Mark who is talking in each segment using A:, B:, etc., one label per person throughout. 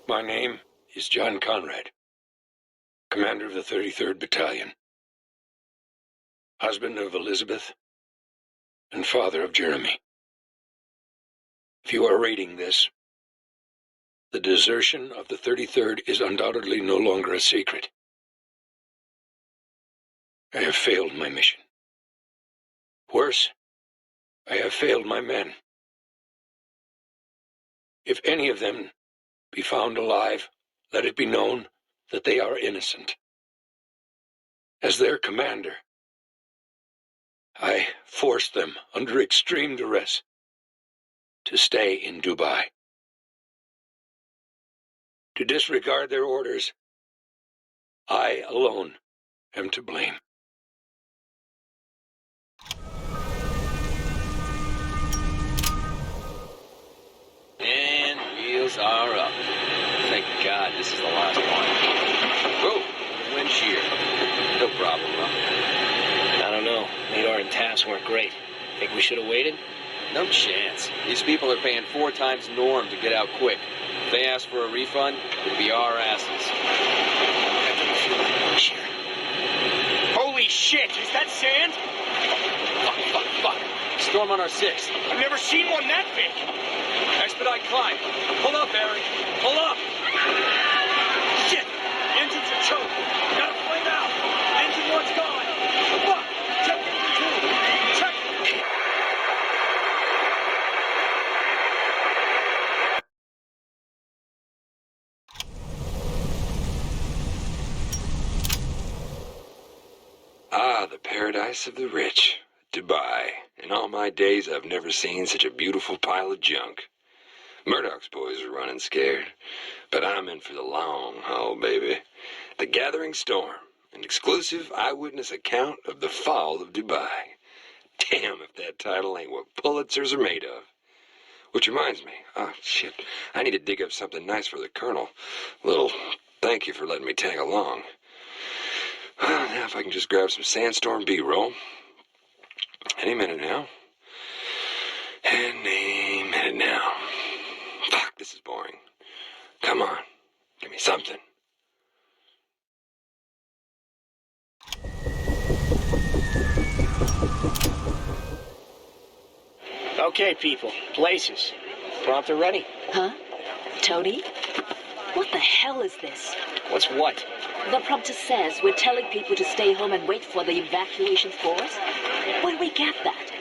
A: My name is John Konrad, commander of the 33rd Battalion, husband of Elizabeth, and father of Jeremy. If you are reading this, the desertion of the 33rd is undoubtedly no longer a secret. I have failed my mission. Worse, I have failed my men. If any of them be found alive, let it be known that they are innocent. As their commander, I forced them under extreme duress to stay in Dubai. To disregard their orders, I alone am to blame.
B: And wheels are up. Thank God this is the last one. Whoa, wind shear. No problem, huh?
C: I don't know. Nadar and TAFs weren't great. Think we should have waited?
B: No chance. These people are paying 4 times norm to get out quick. If they ask for a refund, it'll be our asses.
D: Holy shit, is that sand?
B: Fuck. Storm on our 6th.
D: I've never seen one that big.
B: Expedite climb. Pull up, Eric. Pull up.
D: Shit, engines are choked. Gotta flame out. Engine 1's gone. Fuck, check engine 2. Check.
A: Ah, the paradise of the rich, Dubai. In all my days, I've never seen such a beautiful pile of junk. Murdoch's boys are running scared, but I'm in for the long haul, baby. The Gathering Storm, an exclusive eyewitness account of the fall of Dubai. Damn if that title ain't what Pulitzers are made of. Which reminds me, oh shit, I need to dig up something nice for the Colonel. A little thank you for letting me tag along. Well, now if I can just grab some Sandstorm B-roll. Any minute now. Any minute now. Fuck, this is boring. Come on, give me something.
C: Okay, people. Places. Prompter ready?
E: Huh? Tony? What the hell is this?
C: What's what?
E: The prompter says we're telling people to stay home and wait for the evacuation force. Where do we get that?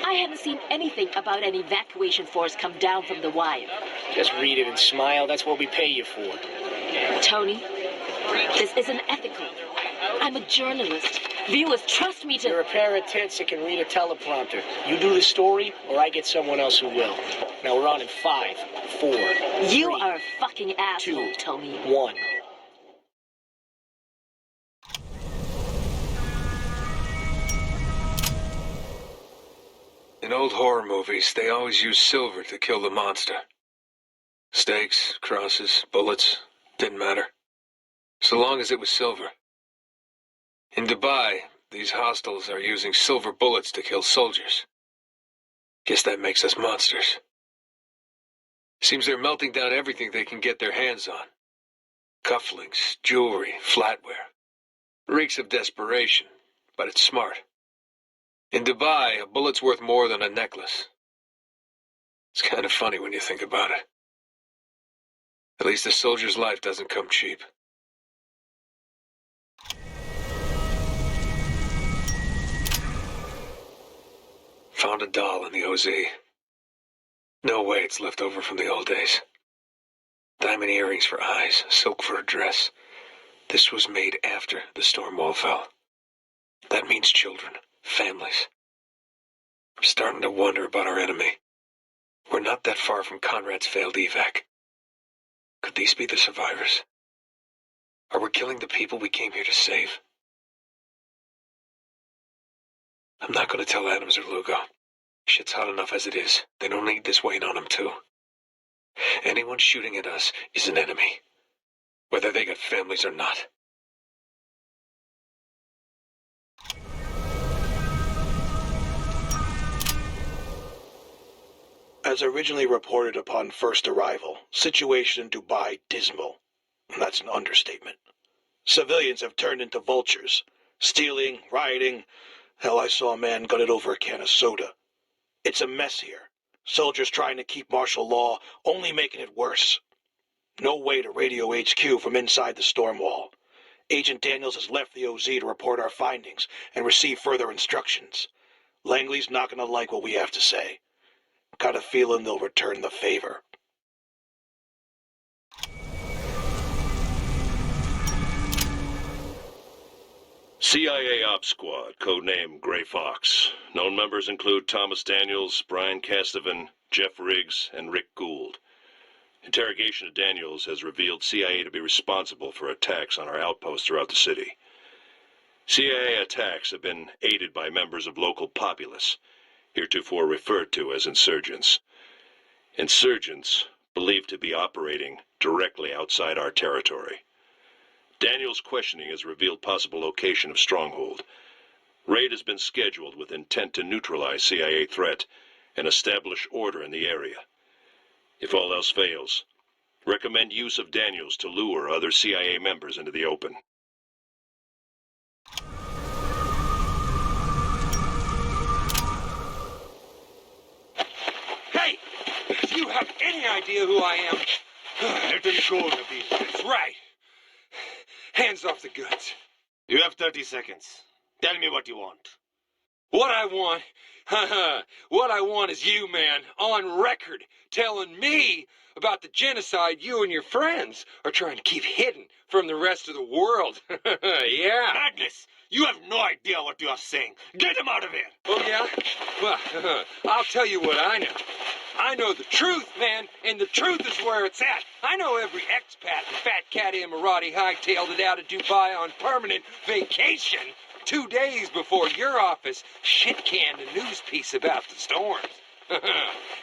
E: I haven't seen anything about an evacuation force come down from the wire.
C: Just read it and smile. That's what we pay you for.
E: Tony, this isn't ethical. I'm a journalist. Viewers trust me to...
C: You're a pair of tits that can read a teleprompter. You do the story, or I get someone else who will. Now we're on in 5, 4,
E: You
C: 3,
E: are a fucking asshole,
C: 2,
E: Tony.
C: 1.
F: In old horror movies, they always use silver to kill the monster. Stakes, crosses, bullets, didn't matter. So long as it was silver. In Dubai, these hostiles are using silver bullets to kill soldiers. Guess that makes us monsters. Seems they're melting down everything they can get their hands on. Cufflinks, jewelry, flatware. Reeks of desperation, but it's smart. In Dubai, a bullet's worth more than a necklace. It's kind of funny when you think about it. At least a soldier's life doesn't come cheap. Found a doll in the OZ. No way it's left over from the old days. Diamond earrings for eyes, silk for a dress. This was made after the storm wall fell. That means children, families. I'm starting to wonder about our enemy. We're not that far from Konrad's failed evac. Could these be the survivors? Are we killing the people we came here to save? I'm not going to tell Adams or Lugo. Shit's hot enough as it is. They don't need this weight on them, too. Anyone shooting at us is an enemy, whether they got families or not.
A: As
G: As originally reported upon first arrival, situation in Dubai dismal. That's an understatement. Civilians have turned into vultures. Stealing, rioting. Hell, I saw a man gutted over a can of soda. It's a mess here. Soldiers trying to keep martial law, only making it worse. No way to radio HQ from inside the storm wall. Agent Daniels has left the OZ to report our findings and receive further instructions. Langley's not gonna like what we have to say. Got a feeling they'll return the favor.
H: CIA Ops Squad, codename Gray Fox. Known members include Thomas Daniels, Brian Castavin, Jeff Riggs, and Rick Gould. Interrogation of Daniels has revealed CIA to be responsible for attacks on our outposts throughout the city. CIA attacks have been aided by members of local populace, heretofore referred to as insurgents. Insurgents believed to be operating directly outside our territory. Daniels' questioning has revealed possible location of stronghold. Raid has been scheduled with intent to neutralize CIA threat and establish order in the area. If all else fails, recommend use of Daniels to lure other CIA members into the open.
A: Hey! Do you have any idea who I am?
I: Let him go, Nabil.
A: That's right. Hands off the goods.
I: You have 30 seconds. Tell me what you want.
A: What I want, what I want is you, man, on record, telling me about the genocide you and your friends are trying to keep hidden from the rest of the world. Yeah.
I: Madness! You have no idea what you are saying. Get him out of here!
A: Oh, yeah? Well, I'll tell you what I know. I know the truth, man, and the truth is where it's at. I know every expat and fat cat Emirati hightailed it out of Dubai on permanent vacation 2 days before your office shit-canned a news piece about the storms.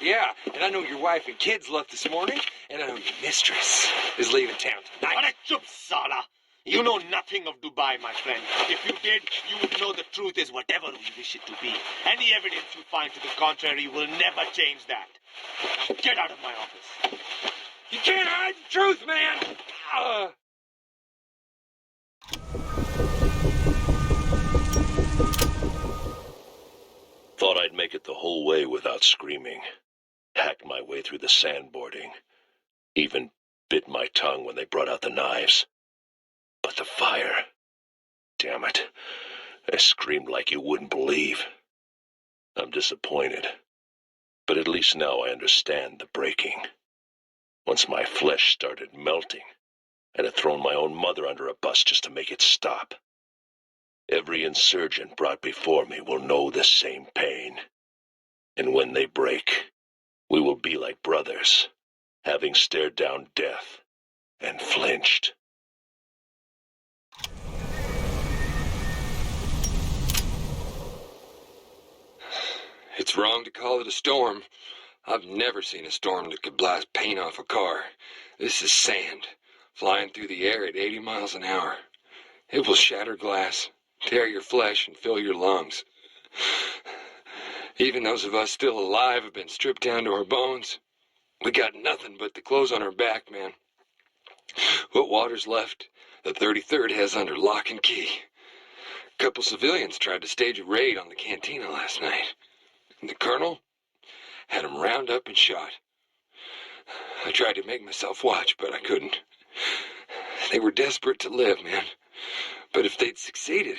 A: Yeah, and I know your wife and kids left this morning, and I know your mistress is leaving town tonight.
I: Chup, Sala! You know nothing of Dubai, my friend. If you did, you would know the truth is whatever we wish it to be. Any evidence you find to the contrary will never change that. Now get out of my office.
A: You can't hide the truth, man!
H: Thought I'd make it the whole way without screaming. Hacked my way through the sandboarding. Even bit my tongue when they brought out the knives. But the fire... Damn it. I screamed like you wouldn't believe. I'm disappointed. But at least now I understand the breaking. Once my flesh started melting, I'd have thrown my own mother under a bus just to make it stop. Every insurgent brought before me will know the same pain. And when they break, we will be like brothers, having stared down death and flinched.
A: It's wrong to call it a storm. I've never seen a storm that could blast paint off a car. This is sand, flying through the air at 80 miles an hour. It will shatter glass, tear your flesh, and fill your lungs. Even those of us still alive have been stripped down to our bones. We got nothing but the clothes on our back, man. What water's left, the 33rd has under lock and key. A couple civilians tried to stage a raid on the cantina last night. And the colonel had them round up and shot. I tried to make myself watch, but I couldn't. They were desperate to live, man. But if they'd succeeded,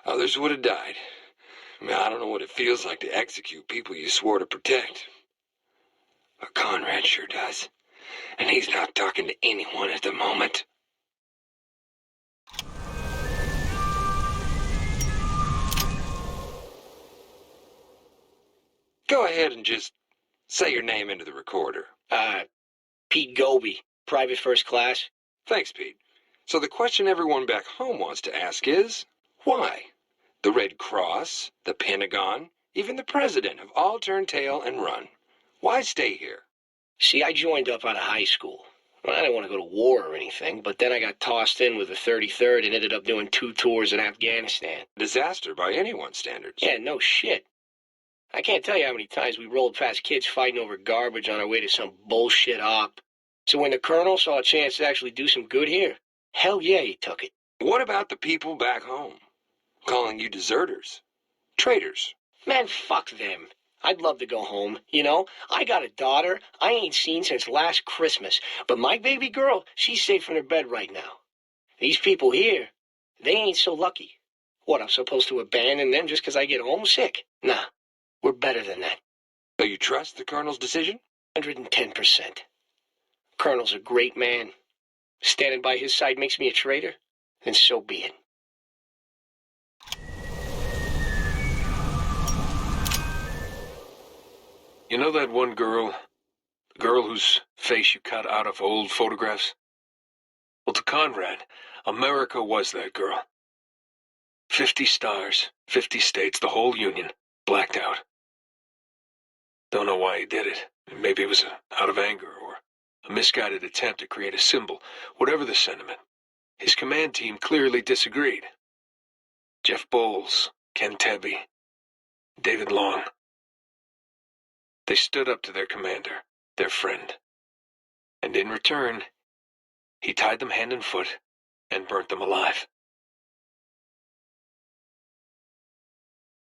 A: others would have died. I mean, I don't know what it feels like to execute people you swore to protect. But Konrad sure does. And he's not talking to anyone at the moment. Go ahead and just say your name into the recorder.
C: Pete Goby, private first class.
A: Thanks, Pete. So the question everyone back home wants to ask is, why? The Red Cross, the Pentagon, even the President have all turned tail and run. Why stay here?
C: See, I joined up out of high school. Well, I didn't want to go to war or anything, but then I got tossed in with the 33rd and ended up doing 2 tours in Afghanistan.
A: Disaster by anyone's standards.
C: Yeah, no shit. I can't tell you how many times we rolled past kids fighting over garbage on our way to some bullshit op. So when the colonel saw a chance to actually do some good here, hell yeah, he took it.
A: What about the people back home? Calling you deserters? Traitors?
C: Man, fuck them. I'd love to go home, you know? I got a daughter I ain't seen since last Christmas, but my baby girl, she's safe in her bed right now. These people here, they ain't so lucky. What, I'm supposed to abandon them just 'cause I get homesick? Nah, we're better than that.
A: So you trust the colonel's decision?
C: 110%. Colonel's a great man. Standing by his side makes me a traitor, then so be it.
F: You know that one girl? The girl whose face you cut out of old photographs? Well, to Konrad, America was that girl. 50 stars, 50 states, the whole Union, blacked out. Don't know why he did it. Maybe it was out of anger or a misguided attempt to create a symbol. Whatever the sentiment, his command team clearly disagreed. Jeff Bowles, Ken Tebby, David Long. They stood up to their commander, their friend. And in return, he tied them hand and foot and burnt them alive.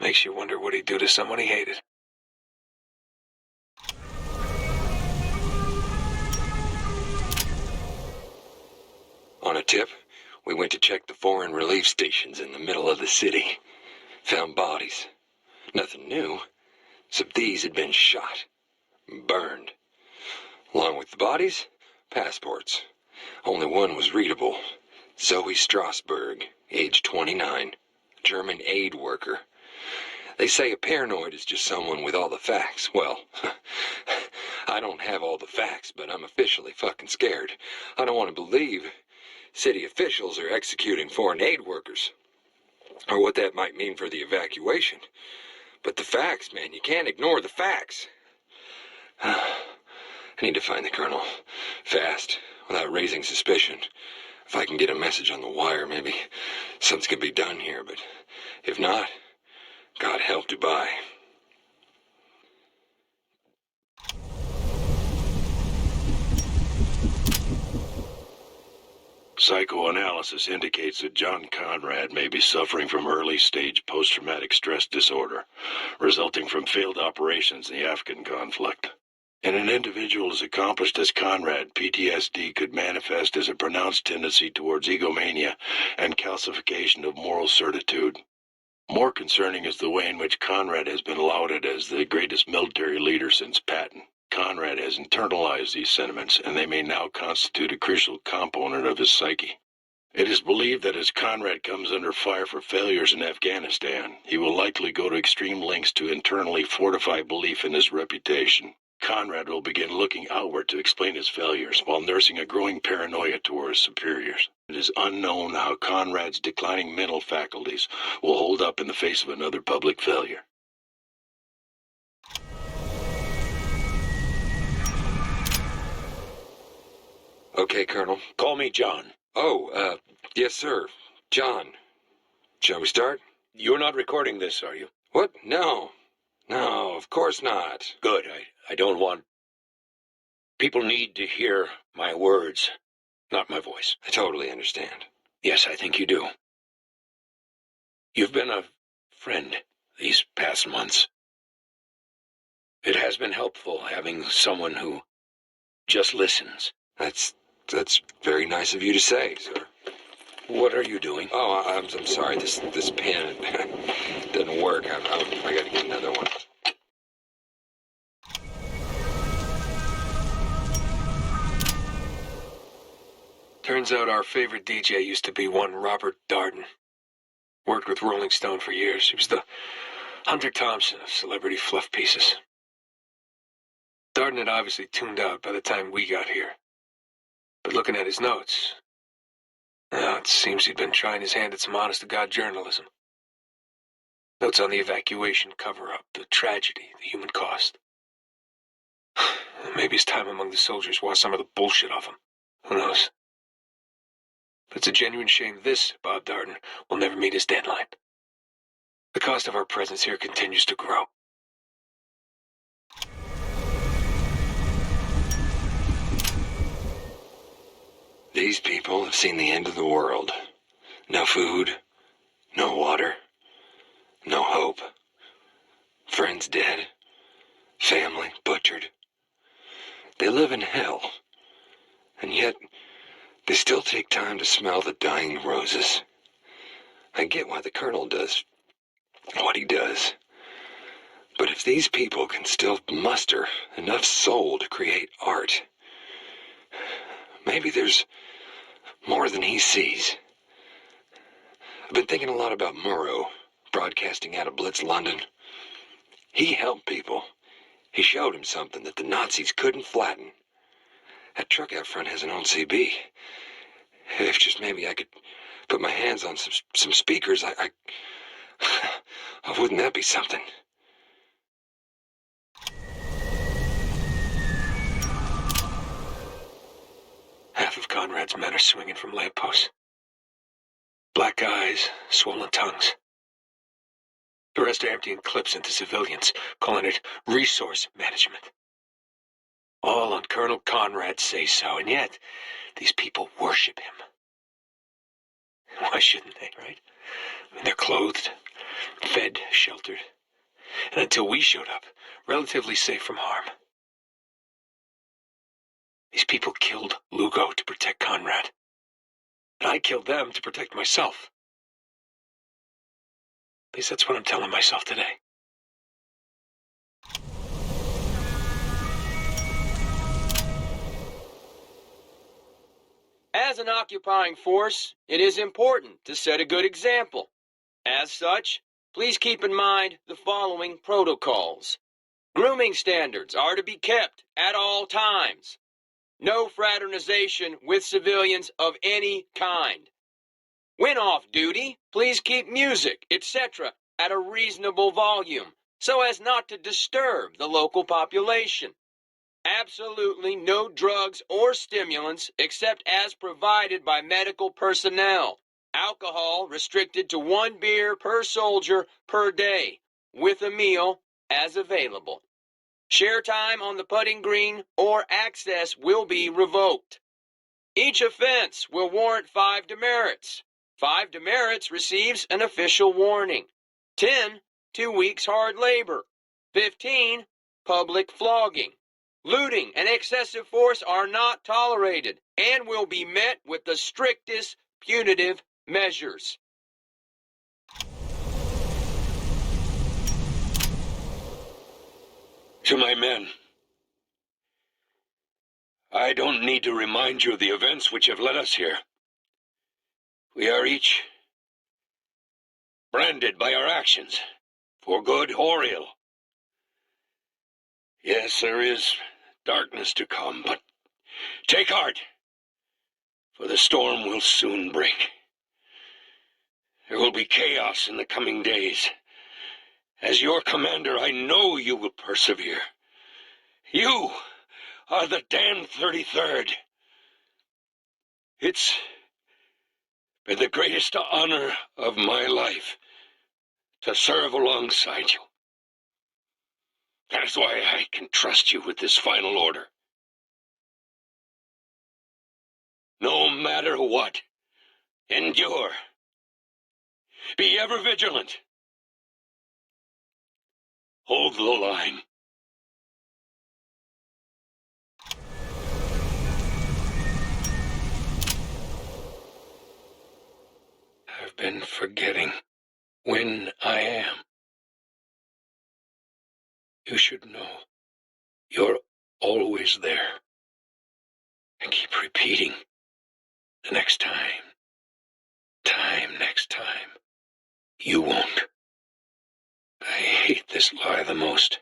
F: Makes you wonder what he'd do to someone he hated.
A: On a tip, we went to check the foreign relief stations in the middle of the city. Found bodies. Nothing new, except these had been shot. Burned. Along with the bodies, passports. Only one was readable. Zoe Strasberg, age 29. German aid worker. They say a paranoid is just someone with all the facts. Well, I don't have all the facts, but I'm officially fucking scared. I don't want to believe city officials are executing foreign aid workers. Or what that might mean for the evacuation. But the facts, man, you can't ignore the facts. I need to find the colonel. Fast, without raising suspicion. If I can get a message on the wire, maybe something can be done here, but if not, God help Dubai.
H: Psychoanalysis indicates that John Konrad may be suffering from early-stage post-traumatic stress disorder, resulting from failed operations in the Afghan conflict. In an individual as accomplished as Konrad, PTSD could manifest as a pronounced tendency towards egomania and calcification of moral certitude. More concerning is the way in which Konrad has been lauded as the greatest military leader since Patton. Konrad has internalized these sentiments, and they may now constitute a crucial component of his psyche. It is believed that as Konrad comes under fire for failures in Afghanistan, he will likely go to extreme lengths to internally fortify belief in his reputation. Konrad will begin looking outward to explain his failures, while nursing a growing paranoia toward his superiors. It is unknown how Konrad's declining mental faculties will hold up in the face of another public failure.
A: Okay, Colonel.
H: Call me John.
A: Oh, yes, sir. John. Shall we start?
H: You're not recording this, are you?
A: What? No. No, of course not.
H: Good. I don't want... People need to hear my words, not my voice.
A: I totally understand.
H: Yes, I think you do. You've been a friend these past months. It has been helpful having someone who just listens.
A: That's very nice of you to say, sir.
H: What are you doing?
A: Oh, I'm sorry. This pen doesn't work. I got to get another one.
F: Turns out our favorite DJ used to be one Robert Darden. Worked with Rolling Stone for years. He was the Hunter Thompson of celebrity fluff pieces. Darden had obviously tuned out by the time we got here. But looking at his notes, it seems he'd been trying his hand at some honest-to-God journalism. Notes on the evacuation cover-up, the tragedy, the human cost. Maybe his time among the soldiers washed some of the bullshit off him. Who knows? But it's a genuine shame this, Bob Darden, will never meet his deadline. The cost of our presence here continues to grow.
A: These people have seen the end of the world. No food, no water, no hope. Friends dead, family butchered. They live in hell, and yet they still take time to smell the dying roses. I get why the Colonel does what he does. But if these people can still muster enough soul to create art, maybe there's more than he sees. I've been thinking a lot about Murrow, broadcasting out of Blitz, London. He helped people. He showed him something that the Nazis couldn't flatten. That truck out front has an old CB. If just maybe I could put my hands on some speakers, I wouldn't that be something?
F: Half of Konrad's men are swinging from lampposts. Black eyes, swollen tongues. The rest are emptying clips into civilians, calling it resource management. All on Colonel Konrad's say-so, and yet these people worship him. Why shouldn't they, right? I mean, they're clothed, fed, sheltered, and until we showed up, relatively safe from harm. These people killed Lugo to protect Konrad, and I killed them to protect myself. At least that's what I'm telling myself today.
J: As an occupying force, it is important to set a good example. As such, please keep in mind the following protocols. Grooming standards are to be kept at all times. No fraternization with civilians of any kind. When off duty, please keep music, etc. at a reasonable volume so as not to disturb the local population. Absolutely no drugs or stimulants except as provided by medical personnel. Alcohol restricted to 1 beer per soldier per day, with a meal as available. Share time on the putting green or access will be revoked. Each offense will warrant 5 demerits. 5 demerits receives an official warning. 10, 2 weeks hard labor. 15, public flogging. Looting and excessive force are not tolerated and will be met with the strictest punitive measures.
K: To my men, I don't need to remind you of the events which have led us here. We are each branded by our actions, for good or ill. Yes, there is darkness to come, but take heart, for the storm will soon break. There will be chaos in the coming days. As your commander, I know you will persevere. You are the damned 33rd. It's been the greatest honor of my life to serve alongside you. That is why I can trust you with this final order. No matter what, endure. Be ever vigilant. Hold the line. I've been forgetting when I am. You should know you're always there. And keep repeating the next time, next time. You won't. I hate this lie the most.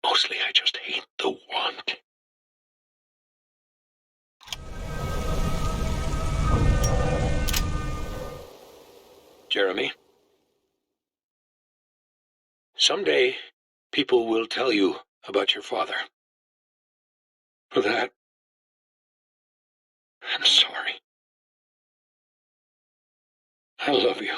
K: Mostly I just hate the want. Jeremy, someday people will tell you about your father. For that, I'm sorry. I love you.